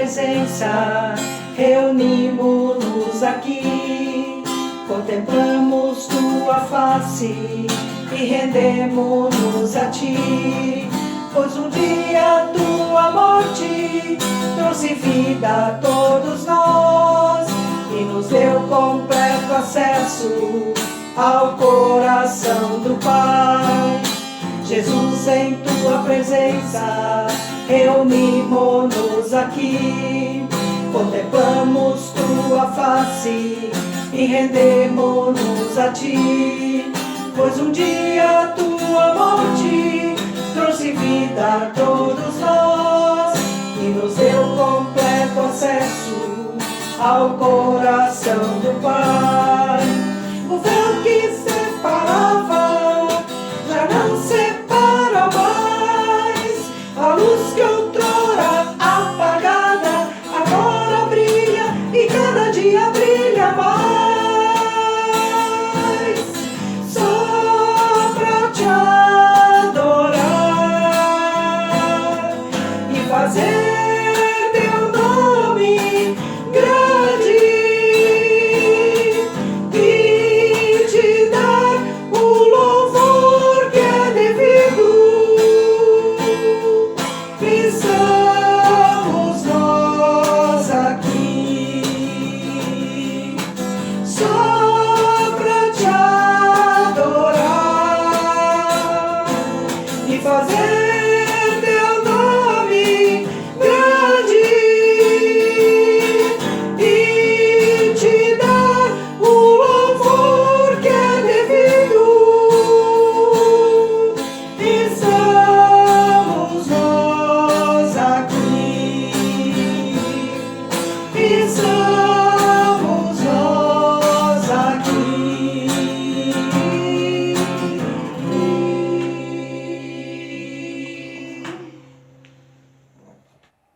presença, reunimos-nos aqui, contemplamos tua face e rendemos-nos a ti, pois um dia tua morte trouxe vida a todos nós e nos deu completo acesso ao coração do Pai. Jesus, em tua presença, reunimos-nos aqui, contemplamos tua face e rendemos-nos a ti, pois um dia tua morte trouxe vida a todos nós e nos deu completo acesso ao coração do Pai. O véu que separava já não separa mais, a luz que outrora apagada agora brilha e cada dia brilha mais. Só pra te adorar e fazer teu nome grande e te dar o louvor que é devido. Estamos nós aqui só pra te adorar e fazer teu nome grande e te dar o louvor que é devido. Estamos nós aqui, estamos nós aqui.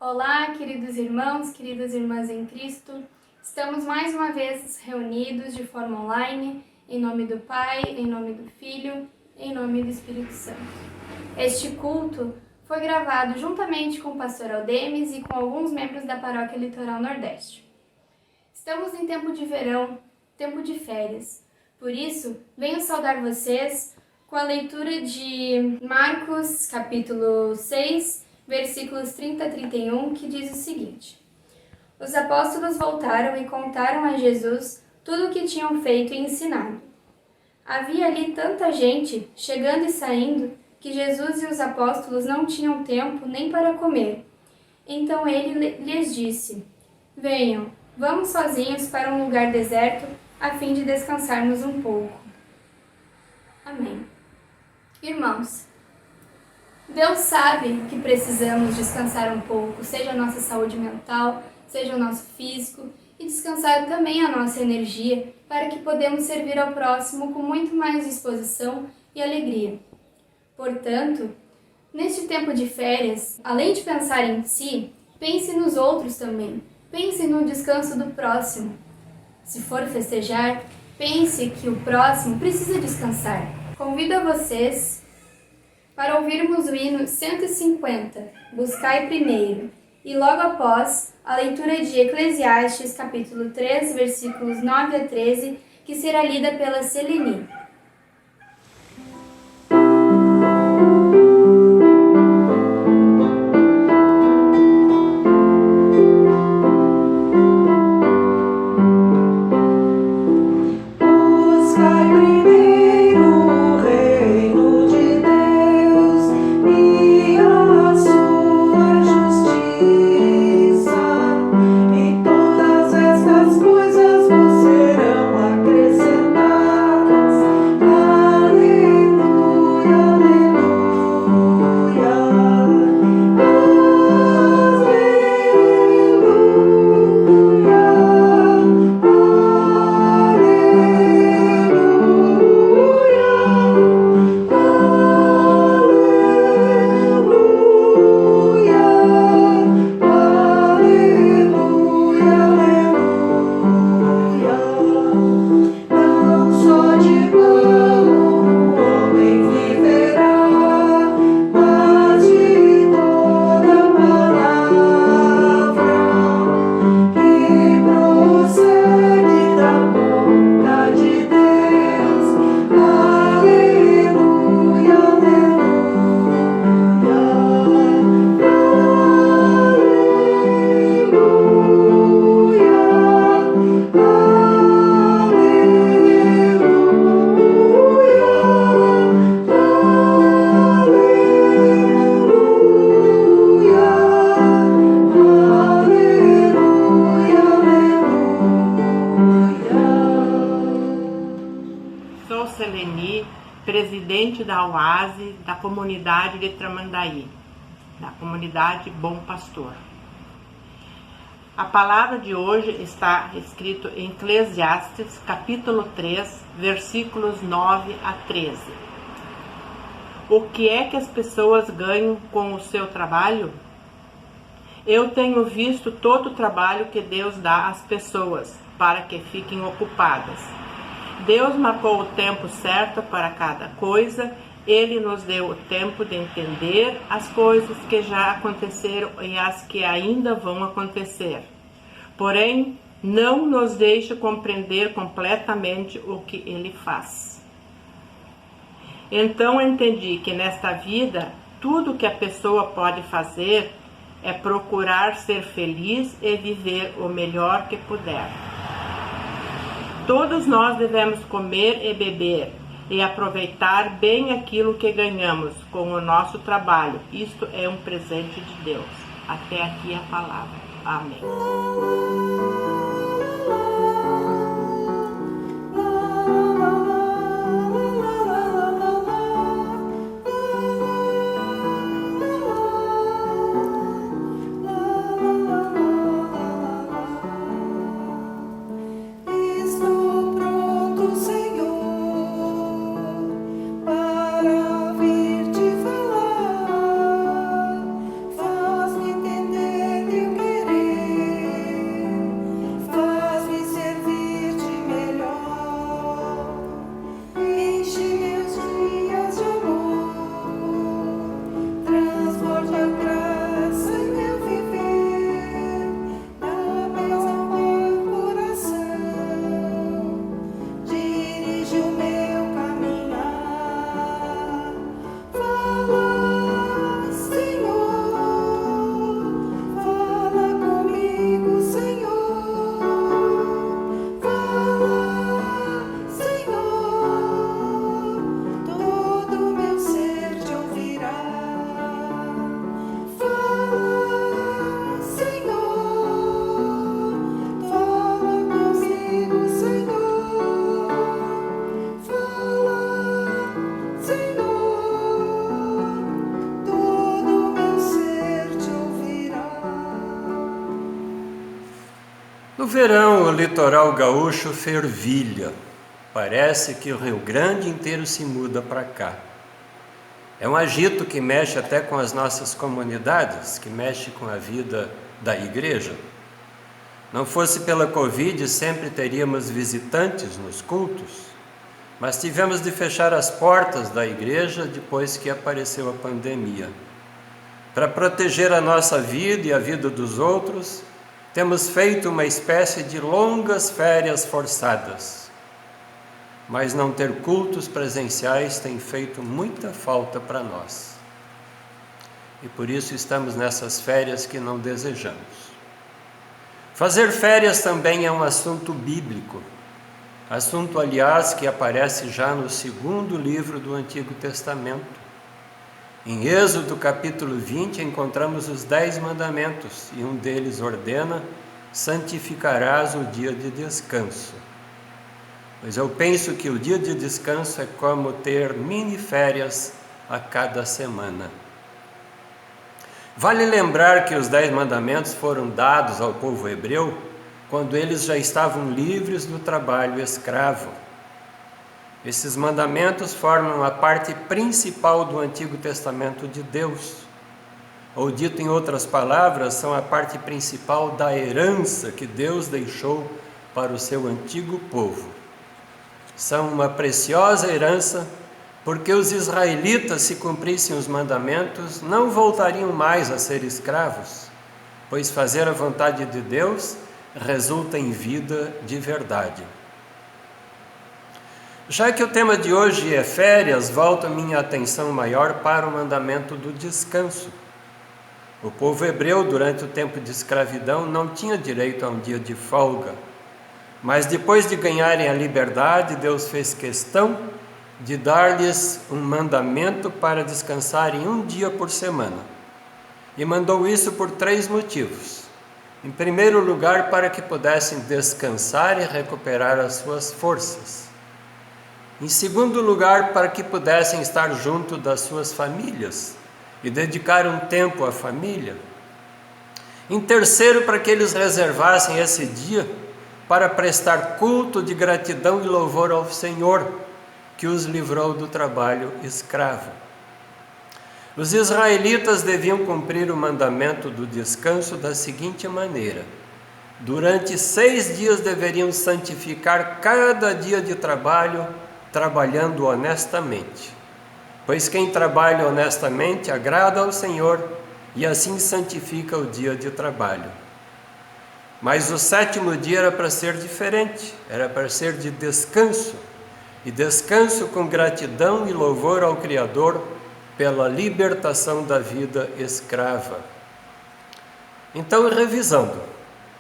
Olá, queridos irmãos, queridas irmãs em Cristo. Estamos mais uma vez reunidos de forma online, em nome do Pai, em nome do Filho, em nome do Espírito Santo. Este culto foi gravado juntamente com o pastor Aldemes e com alguns membros da Paróquia Litoral Nordeste. Estamos em tempo de verão, tempo de férias. Por isso, venho saudar vocês com a leitura de Marcos, capítulo 6, versículos 30 a 31, que diz o seguinte: Os apóstolos voltaram e contaram a Jesus tudo o que tinham feito e ensinado. Havia ali tanta gente, chegando e saindo, que Jesus e os apóstolos não tinham tempo nem para comer. Então ele lhes disse: Venham, vamos sozinhos para um lugar deserto, a fim de descansarmos um pouco. Amém. Irmãos, Deus sabe que precisamos descansar um pouco, seja a nossa saúde mental, seja o nosso físico, e descansar também a nossa energia, para que podemos servir ao próximo com muito mais disposição e alegria. Portanto, neste tempo de férias, além de pensar em si, pense nos outros também. Pense no descanso do próximo. Se for festejar, pense que o próximo precisa descansar. Convido a vocês para ouvirmos o hino 150, Buscai Primeiro, e logo após a leitura de Eclesiastes, capítulo 3, versículos 9 a 13, que será lida pela Celeni. Todas estas coisas vos serão acrescentadas. presidente da UASE da comunidade de Tramandaí, da comunidade Bom Pastor. A palavra de hoje está escrito em Eclesiastes, capítulo 3, versículos 9 a 13. O que é que as pessoas ganham com o seu trabalho? Eu tenho visto todo o trabalho que Deus dá às pessoas para que fiquem ocupadas. Deus marcou o tempo certo para cada coisa. Ele nos deu o tempo de entender as coisas que já aconteceram e as que ainda vão acontecer. Porém, não nos deixa compreender completamente o que Ele faz. Então entendi que nesta vida, tudo que a pessoa pode fazer é procurar ser feliz e viver o melhor que puder. Todos nós devemos comer e beber e aproveitar bem aquilo que ganhamos com o nosso trabalho. Isto é um presente de Deus. Até aqui a palavra. Amém. No verão, o litoral gaúcho fervilha. Parece que o Rio Grande inteiro se muda para cá. É um agito que mexe até com as nossas comunidades, que mexe com a vida da igreja. Não fosse pela Covid, sempre teríamos visitantes nos cultos, mas tivemos de fechar as portas da igreja depois que apareceu a pandemia. Para proteger a nossa vida e a vida dos outros, temos feito uma espécie de longas férias forçadas. Mas não ter cultos presenciais tem feito muita falta para nós. E por isso estamos nessas férias que não desejamos. Fazer férias também é um assunto bíblico. Assunto, aliás, que aparece já no segundo livro do Antigo Testamento. Em Êxodo capítulo 20 encontramos os 10 mandamentos e um deles ordena: santificarás o dia de descanso. Pois eu penso que o dia de descanso é como ter mini férias a cada semana. Vale lembrar que os 10 mandamentos foram dados ao povo hebreu quando eles já estavam livres do trabalho escravo. Esses mandamentos formam a parte principal do Antigo Testamento de Deus. Ou dito em outras palavras, são a parte principal da herança que Deus deixou para o seu antigo povo. São uma preciosa herança, porque os israelitas, se cumprissem os mandamentos, não voltariam mais a ser escravos, pois fazer a vontade de Deus resulta em vida de verdade. Já que o tema de hoje é férias, volto a minha atenção maior para o mandamento do descanso. O povo hebreu, durante o tempo de escravidão, não tinha direito a um dia de folga. Mas depois de ganharem a liberdade, Deus fez questão de dar-lhes um mandamento para descansarem um dia por semana. E mandou isso por 3 motivos. Em primeiro lugar, para que pudessem descansar e recuperar as suas forças. Em segundo lugar, para que pudessem estar junto das suas famílias e dedicar um tempo à família. Em terceiro, para que eles reservassem esse dia para prestar culto de gratidão e louvor ao Senhor, que os livrou do trabalho escravo. Os israelitas deviam cumprir o mandamento do descanso da seguinte maneira: durante 6 dias deveriam santificar cada dia de trabalho, trabalhando honestamente. Pois quem trabalha honestamente agrada ao Senhor e assim santifica o dia de trabalho. Mas o 7º dia era para ser diferente, era para ser de descanso, e descanso com gratidão e louvor ao Criador pela libertação da vida escrava. Então, revisando,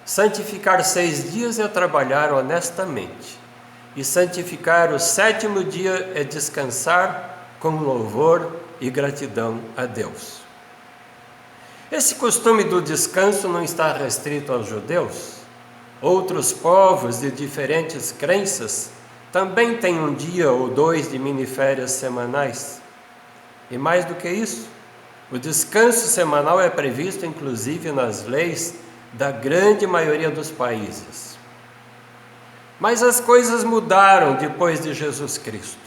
santificar 6 dias é trabalhar honestamente, e santificar o 7º dia é descansar com louvor e gratidão a Deus. Esse costume do descanso não está restrito aos judeus. Outros povos de diferentes crenças também têm um dia ou 2 de miniférias semanais. E mais do que isso, o descanso semanal é previsto inclusive nas leis da grande maioria dos países. Mas as coisas mudaram depois de Jesus Cristo.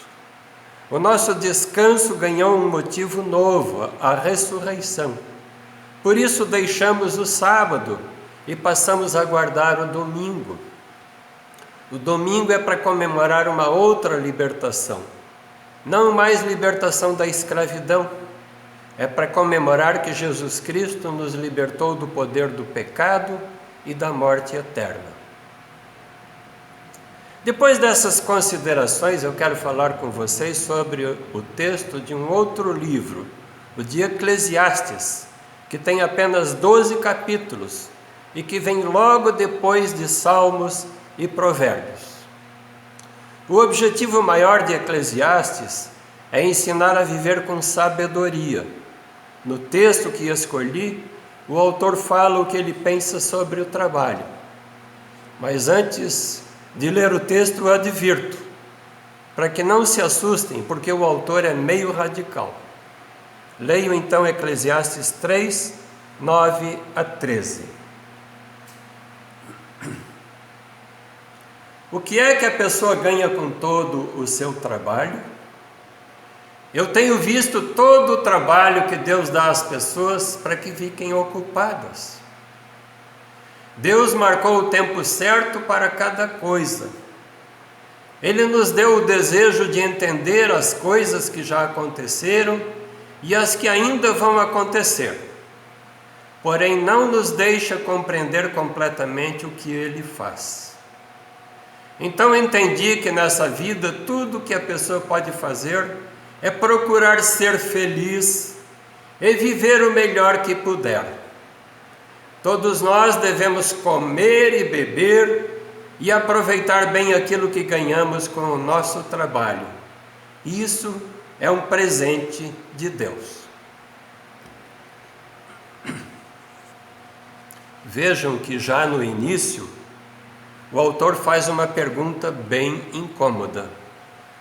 O nosso descanso ganhou um motivo novo, a ressurreição. Por isso deixamos o sábado e passamos a guardar o domingo. O domingo é para comemorar uma outra libertação, não mais libertação da escravidão, é para comemorar que Jesus Cristo nos libertou do poder do pecado e da morte eterna. Depois dessas considerações, eu quero falar com vocês sobre o texto de um outro livro, o de Eclesiastes, que tem apenas 12 capítulos e que vem logo depois de Salmos e Provérbios. O objetivo maior de Eclesiastes é ensinar a viver com sabedoria. No texto que escolhi, o autor fala o que ele pensa sobre o trabalho. Mas antes de ler o texto, eu advirto, para que não se assustem, porque o autor é meio radical. Leio então Eclesiastes 3, 9 a 13. O que é que a pessoa ganha com todo o seu trabalho? Eu tenho visto todo o trabalho que Deus dá às pessoas para que fiquem ocupadas. Deus marcou o tempo certo para cada coisa. Ele nos deu o desejo de entender as coisas que já aconteceram e as que ainda vão acontecer. Porém, não nos deixa compreender completamente o que Ele faz. Então entendi que nessa vida tudo que a pessoa pode fazer é procurar ser feliz e viver o melhor que puder. Todos nós devemos comer e beber e aproveitar bem aquilo que ganhamos com o nosso trabalho. Isso é um presente de Deus. Vejam que já no início, o autor faz uma pergunta bem incômoda.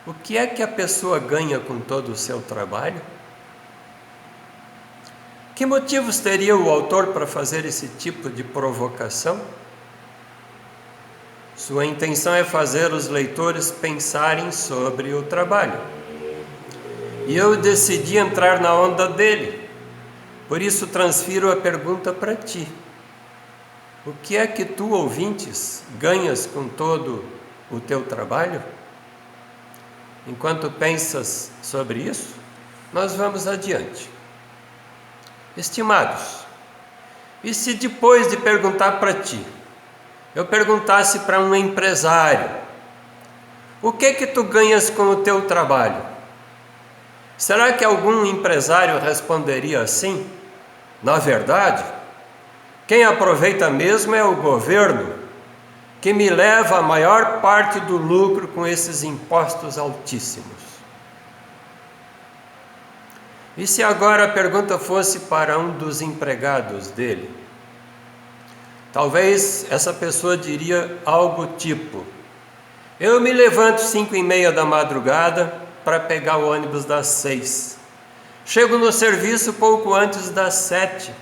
O que é que a pessoa ganha com todo o seu trabalho? Que motivos teria o autor para fazer esse tipo de provocação? Sua intenção é fazer os leitores pensarem sobre o trabalho. E eu decidi entrar na onda dele. Por isso transfiro a pergunta para ti. O que é que tu, ouvintes, ganhas com todo o teu trabalho? Enquanto pensas sobre isso, nós vamos adiante. Estimados, e se depois de perguntar para ti, eu perguntasse para um empresário, o que é que tu ganhas com o teu trabalho? Será que algum empresário responderia assim? Na verdade, quem aproveita mesmo é o governo, que me leva a maior parte do lucro com esses impostos altíssimos. E se agora a pergunta fosse para um dos empregados dele? Talvez essa pessoa diria algo tipo: Eu me levanto 5h30 da madrugada para pegar o ônibus das 6. Chego no serviço pouco antes das 7.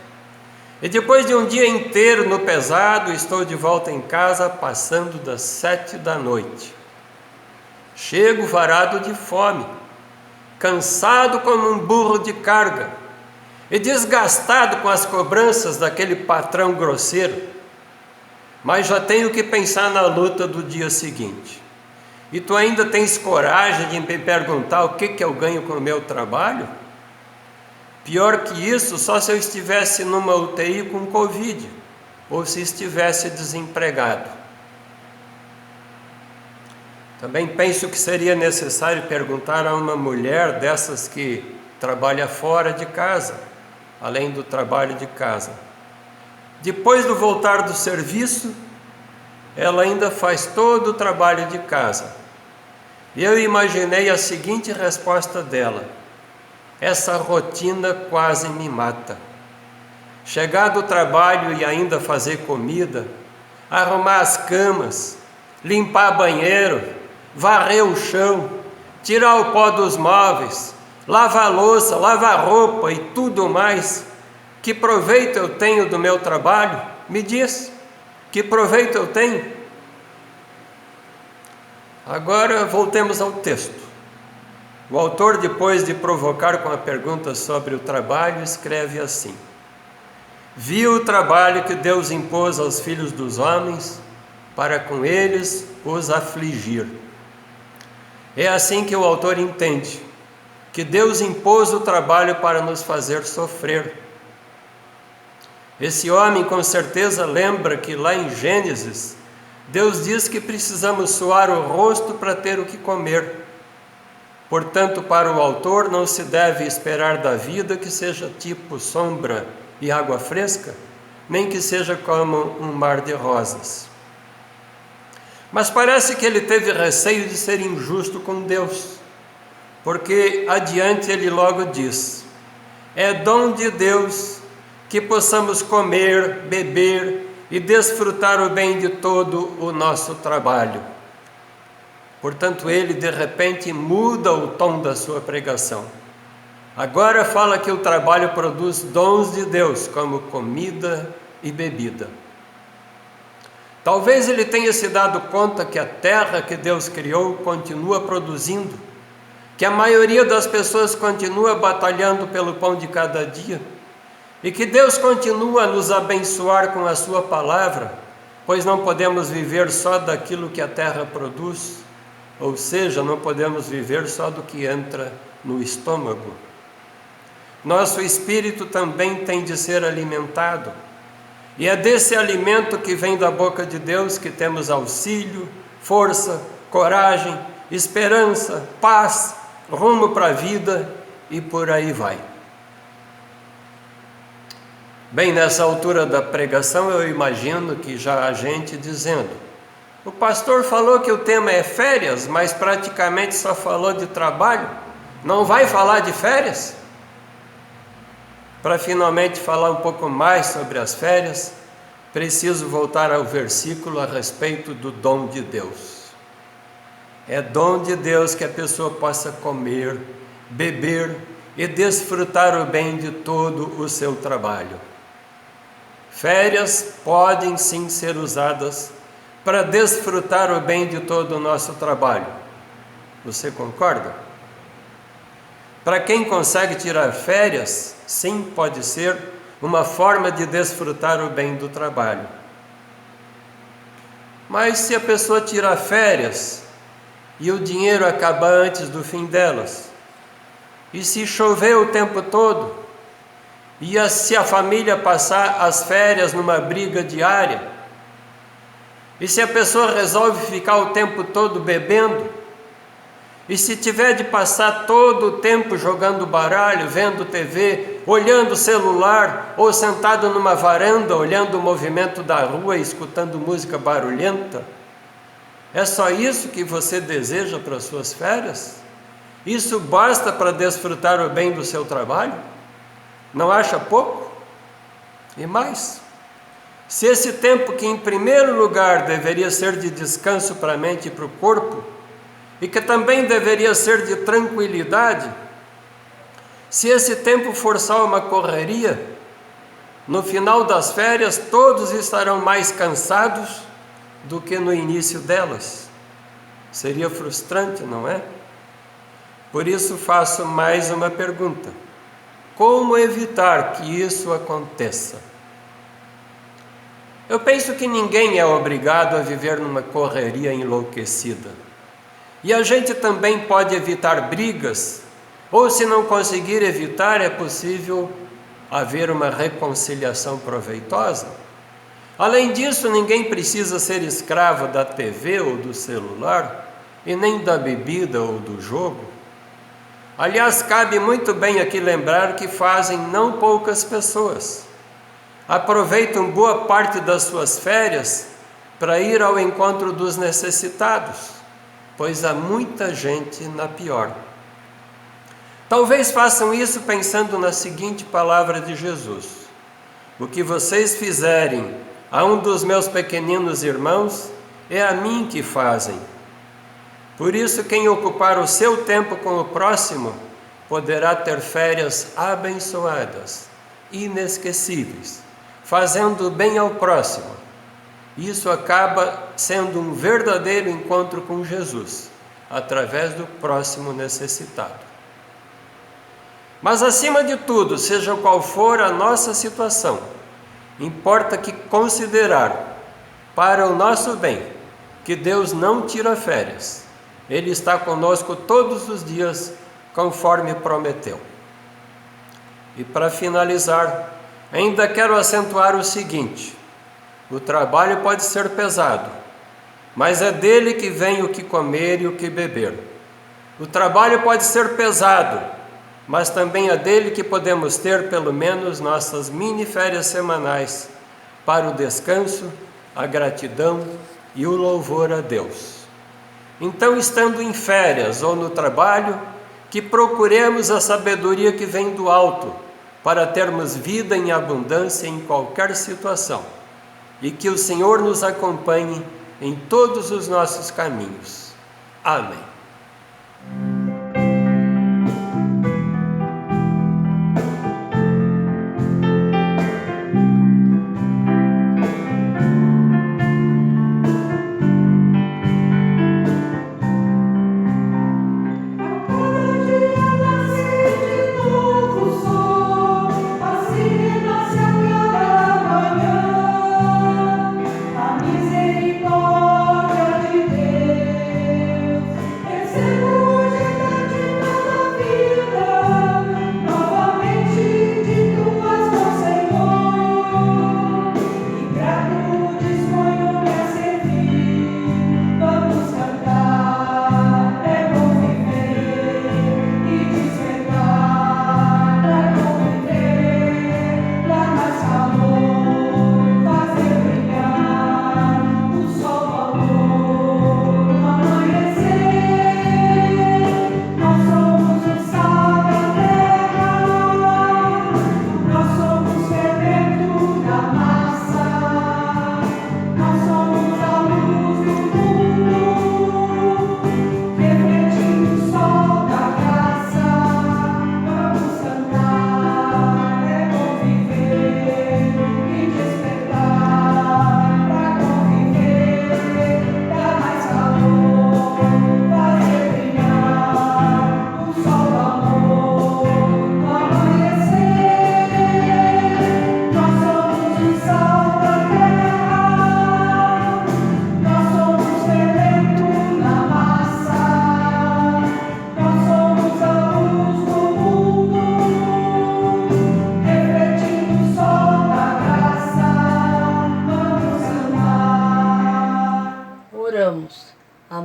E depois de um dia inteiro no pesado, estou de volta em casa passando das 7 da noite. Chego varado de fome, cansado como um burro de carga e desgastado com as cobranças daquele patrão grosseiro, mas já tenho que pensar na luta do dia seguinte. E tu ainda tens coragem de me perguntar o que eu ganho com o meu trabalho? Pior que isso, só se eu estivesse numa UTI com Covid, ou se estivesse desempregado. Também penso que seria necessário perguntar a uma mulher dessas que trabalha fora de casa, além do trabalho de casa. Depois do voltar do serviço, ela ainda faz todo o trabalho de casa. E eu imaginei a seguinte resposta dela: essa rotina quase me mata. Chegar do trabalho e ainda fazer comida, arrumar as camas, limpar banheiro, varrer o chão, tirar o pó dos móveis, lavar louça, lavar roupa e tudo mais. Que proveito eu tenho do meu trabalho? Me diz, que proveito eu tenho? Agora voltemos ao texto. O autor, depois de provocar com a pergunta sobre o trabalho, escreve assim: viu o trabalho que Deus impôs aos filhos dos homens, para com eles os afligir. É assim que o autor entende, que Deus impôs o trabalho para nos fazer sofrer. Esse homem com certeza lembra que lá em Gênesis, Deus diz que precisamos suar o rosto para ter o que comer. Portanto, para o autor não se deve esperar da vida que seja tipo sombra e água fresca, nem que seja como um mar de rosas. Mas parece que ele teve receio de ser injusto com Deus, porque adiante ele logo diz: é dom de Deus que possamos comer, beber e desfrutar o bem de todo o nosso trabalho. Portanto, ele de repente muda o tom da sua pregação. Agora fala que o trabalho produz dons de Deus, como comida e bebida. Talvez ele tenha se dado conta que a terra que Deus criou continua produzindo, que a maioria das pessoas continua batalhando pelo pão de cada dia, e que Deus continua a nos abençoar com a sua palavra, pois não podemos viver só daquilo que a terra produz, ou seja, não podemos viver só do que entra no estômago. Nosso espírito também tem de ser alimentado, e é desse alimento que vem da boca de Deus que temos auxílio, força, coragem, esperança, paz, rumo para a vida e por aí vai. Bem, nessa altura da pregação eu imagino que já há gente dizendo: o pastor falou que o tema é férias, mas praticamente só falou de trabalho, não vai falar de férias? Para finalmente falar um pouco mais sobre as férias, preciso voltar ao versículo a respeito do dom de Deus. É dom de Deus que a pessoa possa comer, beber e desfrutar o bem de todo o seu trabalho. Férias podem sim ser usadas para desfrutar o bem de todo o nosso trabalho. Você concorda? Para quem consegue tirar férias, sim, pode ser uma forma de desfrutar o bem do trabalho. Mas se a pessoa tirar férias e o dinheiro acabar antes do fim delas, e se chover o tempo todo, e se a família passar as férias numa briga diária, e se a pessoa resolve ficar o tempo todo bebendo, e se tiver de passar todo o tempo jogando baralho, vendo TV, olhando o celular, ou sentado numa varanda, olhando o movimento da rua e escutando música barulhenta, é só isso que você deseja para as suas férias? Isso basta para desfrutar o bem do seu trabalho? Não acha pouco? E mais, Se esse tempo que em primeiro lugar deveria ser de descanso para a mente e para o corpo, e que também deveria ser de tranquilidade, se esse tempo for só uma correria, no final das férias todos estarão mais cansados do que no início delas. Seria frustrante, não é? Por isso faço mais uma pergunta: como evitar que isso aconteça? Eu penso que ninguém é obrigado a viver numa correria enlouquecida. E a gente também pode evitar brigas, ou se não conseguir evitar, é possível haver uma reconciliação proveitosa. Além disso, ninguém precisa ser escravo da TV ou do celular, e nem da bebida ou do jogo. Aliás, cabe muito bem aqui lembrar que fazem não poucas pessoas. Aproveitam boa parte das suas férias para ir ao encontro dos necessitados, pois há muita gente na pior. Talvez façam isso pensando na seguinte palavra de Jesus: o que vocês fizerem a um dos meus pequeninos irmãos, é a mim que fazem. Por isso, quem ocupar o seu tempo com o próximo, poderá ter férias abençoadas, inesquecíveis, fazendo bem ao próximo. Isso acaba sendo um verdadeiro encontro com Jesus, através do próximo necessitado. Mas acima de tudo, seja qual for a nossa situação, importa que considerar, para o nosso bem, que Deus não tira férias. Ele está conosco todos os dias, conforme prometeu. E para finalizar, ainda quero acentuar o seguinte: o trabalho pode ser pesado, mas é dele que vem o que comer e o que beber. O trabalho pode ser pesado, mas também é dele que podemos ter pelo menos nossas mini-férias semanais para o descanso, a gratidão e o louvor a Deus. Então, estando em férias ou no trabalho, que procuremos a sabedoria que vem do alto, para termos vida em abundância em qualquer situação, e que o Senhor nos acompanhe em todos os nossos caminhos. Amém.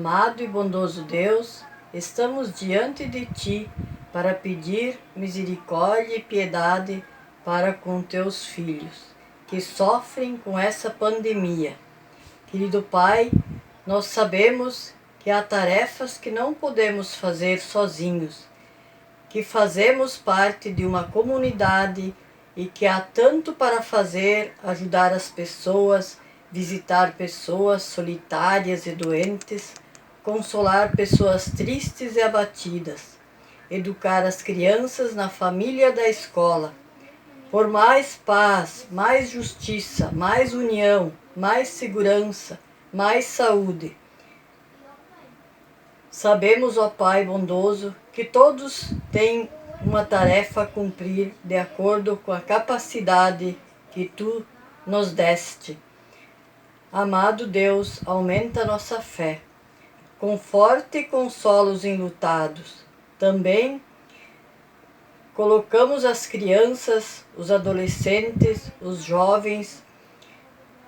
Amado e bondoso Deus, estamos diante de Ti para pedir misericórdia e piedade para com Teus filhos, que sofrem com essa pandemia. Querido Pai, nós sabemos que há tarefas que não podemos fazer sozinhos, que fazemos parte de uma comunidade e que há tanto para fazer, ajudar as pessoas, visitar pessoas solitárias e doentes, consolar pessoas tristes e abatidas, educar as crianças na família da escola, por mais paz, mais justiça, mais união, mais segurança, mais saúde. Sabemos, ó Pai bondoso, que todos têm uma tarefa a cumprir de acordo com a capacidade que Tu nos deste. Amado Deus, aumenta nossa fé. Conforte e consola os enlutados. Também colocamos as crianças, os adolescentes, os jovens,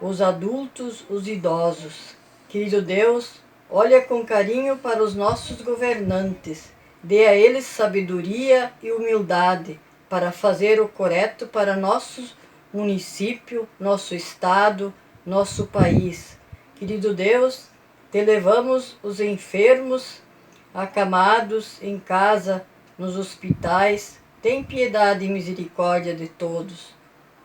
os adultos, os idosos. Querido Deus, olha com carinho para os nossos governantes. Dê a eles sabedoria e humildade para fazer o correto para nosso município, nosso estado, nosso país. Querido Deus, te levamos os enfermos, acamados em casa, nos hospitais. Tem piedade e misericórdia de todos.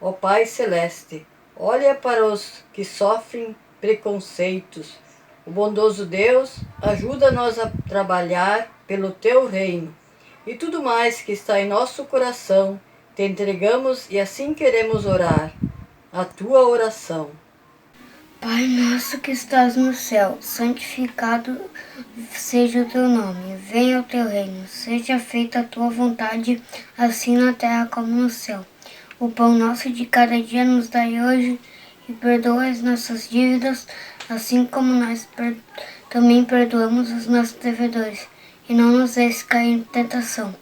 Ó Pai Celeste, olha para os que sofrem preconceitos. O bondoso Deus, ajuda-nos a trabalhar pelo Teu reino. E tudo mais que está em nosso coração, te entregamos e assim queremos orar. A Tua oração. Pai nosso que estás no céu, santificado seja o teu nome. Venha o teu reino, seja feita a tua vontade, assim na terra como no céu. O pão nosso de cada dia nos dai hoje, e perdoa as nossas dívidas, assim como nós também perdoamos os nossos devedores. E não nos deixes cair em tentação,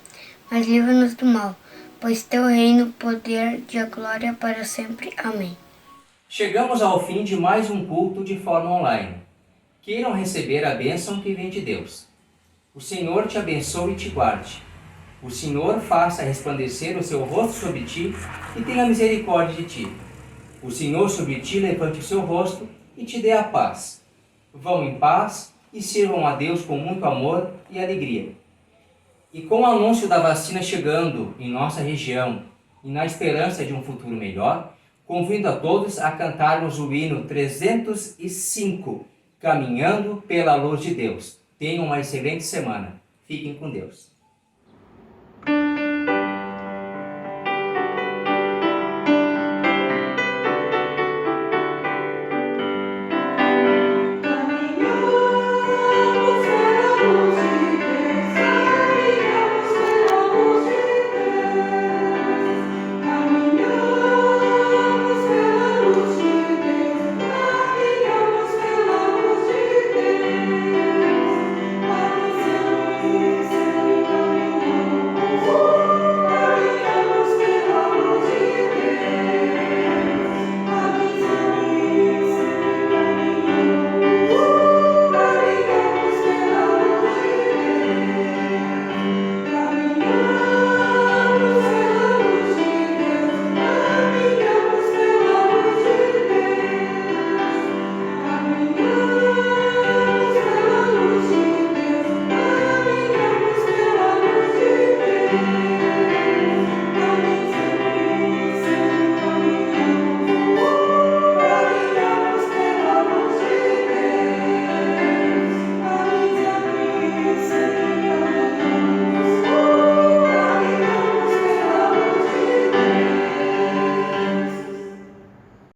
mas livra-nos do mal, pois teu reino, o poder e a glória para sempre. Amém. Chegamos ao fim de mais um culto de forma online. Queiram receber a bênção que vem de Deus. O Senhor te abençoe e te guarde. O Senhor faça resplandecer o seu rosto sobre ti e tenha misericórdia de ti. O Senhor sobre ti levante o seu rosto e te dê a paz. Vão em paz e sirvam a Deus com muito amor e alegria. E com o anúncio da vacina chegando em nossa região e na esperança de um futuro melhor, convido a todos a cantarmos o hino 305, Caminhando pela Luz de Deus. Tenham uma excelente semana. Fiquem com Deus.